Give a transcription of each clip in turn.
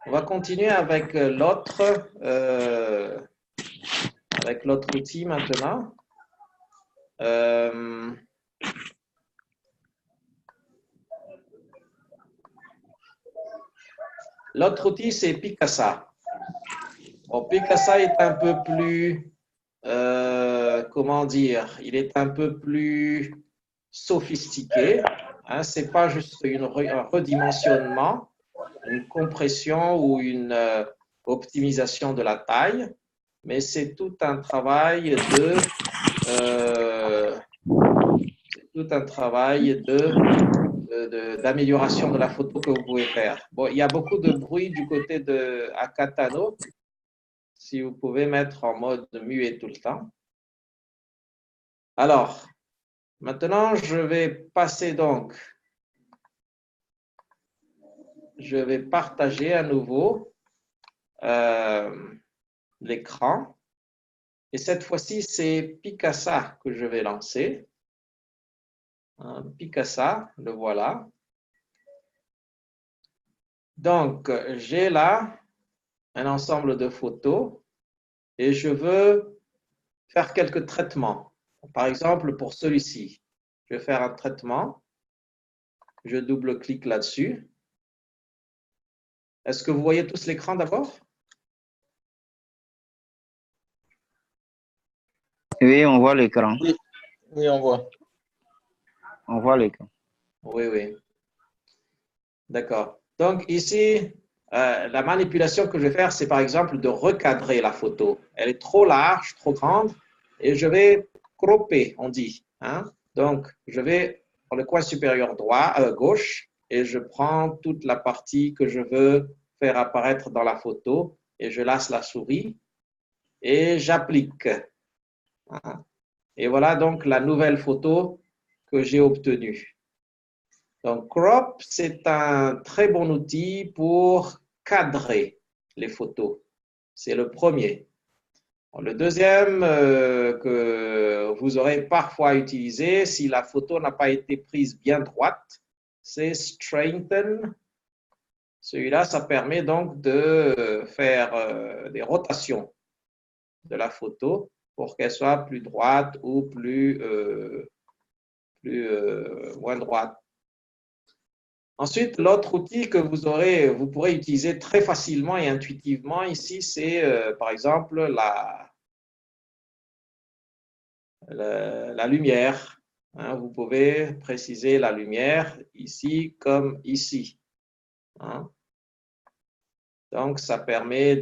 On va continuer avec l'autre outil maintenant. L'autre outil, c'est Picasa. Bon, Picasa est un peu plus, comment dire, il est un peu plus sophistiqué. Hein, ce n'est pas juste un redimensionnement, une compression ou une optimisation de la taille, mais c'est tout un travail d'amélioration de la photo que vous pouvez faire. Bon, il y a beaucoup de bruit du côté de Akatano. Si vous pouvez mettre en mode muet tout le temps. Alors, maintenant, je vais passer donc. Je vais partager à nouveau l'écran. Et cette fois-ci, c'est Picasa que je vais lancer. Picasa, le voilà. Donc, j'ai là un ensemble de photos et je veux faire quelques traitements. Par exemple, pour celui-ci, je vais faire un traitement. Je double-clique là-dessus. Est-ce que vous voyez tous l'écran d'abord? Oui, on voit l'écran. Oui, on voit. On voit l'écran. Oui, oui. D'accord. Donc ici, la manipulation que je vais faire, c'est par exemple de recadrer la photo. Elle est trop large, trop grande, et je vais cropper, on dit. Hein? Donc, je vais dans le coin supérieur droit, gauche, et je prends toute la partie que je veux faire apparaître dans la photo, et je laisse la souris, et j'applique. Hein? Et voilà donc la nouvelle photo que j'ai obtenue. Donc, crop, c'est un très bon outil pour cadrer les photos. C'est le premier. Le deuxième que vous aurez parfois utilisé, si la photo n'a pas été prise bien droite, c'est straighten. Celui-là, ça permet donc de faire des rotations de la photo pour qu'elle soit plus droite ou moins droite. Ensuite, l'autre outil que vous pourrez utiliser très facilement et intuitivement ici, c'est par exemple la lumière. Hein, vous pouvez préciser la lumière ici comme ici. Hein. Donc, ça permet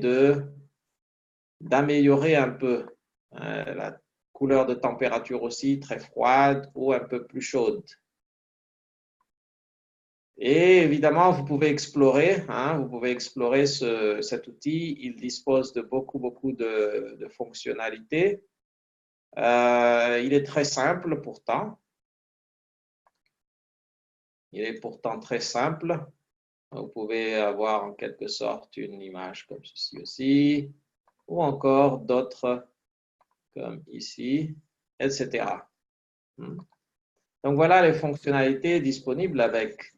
d'améliorer un peu la couleur de température aussi, très froide ou un peu plus chaude. Et évidemment, vous pouvez explorer cet outil. Il dispose de beaucoup de fonctionnalités. Il est très simple pourtant. Il est pourtant très simple. Vous pouvez avoir en quelque sorte une image comme ceci aussi, ou encore d'autres comme ici, etc. Donc voilà les fonctionnalités disponibles avec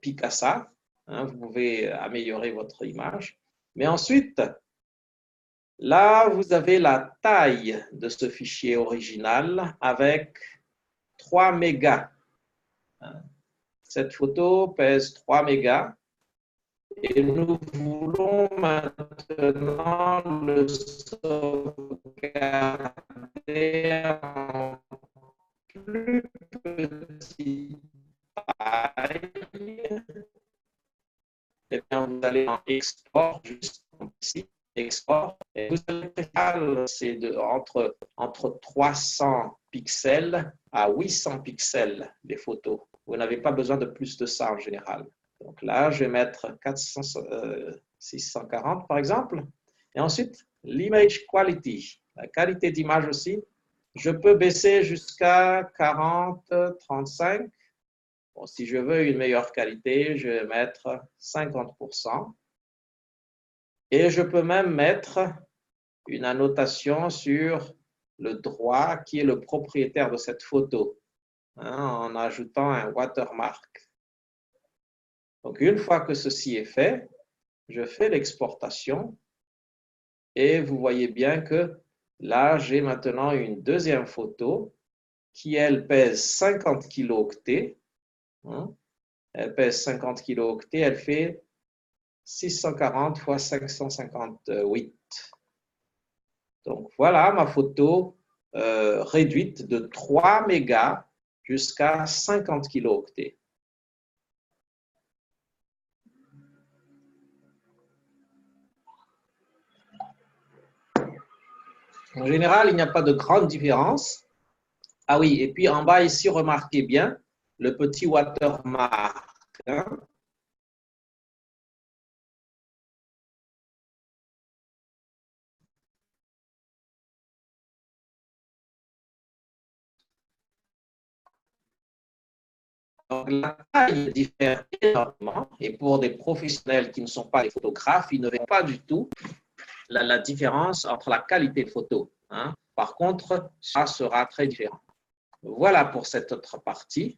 Picasa. Hein, vous pouvez améliorer votre image. Mais ensuite, là, vous avez la taille de ce fichier original avec 3 mégas. Cette photo pèse 3 mégas et nous voulons maintenant le sauvegarder en plus petit taille. Et bien, vous allez en export, juste ici, export. Et vous allez c'est entre 300 pixels à 800 pixels les photos. Vous n'avez pas besoin de plus de ça en général. Donc là, je vais mettre 640 par exemple. Et ensuite, l'image quality, la qualité d'image aussi. Je peux baisser jusqu'à 40, 35. Bon, si je veux une meilleure qualité, je vais mettre 50%. Et je peux même mettre une annotation sur le droit qui est le propriétaire de cette photo, hein, en ajoutant un watermark. Donc, une fois que ceci est fait, je fais l'exportation et vous voyez bien que là, j'ai maintenant une deuxième photo qui, elle, pèse 50 kilooctets. Hein. Elle pèse 50 kilooctets, elle fait 640 fois 558. Donc, voilà ma photo réduite de 3 mégas jusqu'à 50 kilooctets. En général, il n'y a pas de grande différence. Ah oui, et puis en bas ici, remarquez bien le petit watermark. Hein. Donc, la taille diffère énormément et pour des professionnels qui ne sont pas des photographes, ils ne verront pas du tout la différence entre la qualité de photo. Hein. Par contre, ça sera très différent. Voilà pour cette autre partie.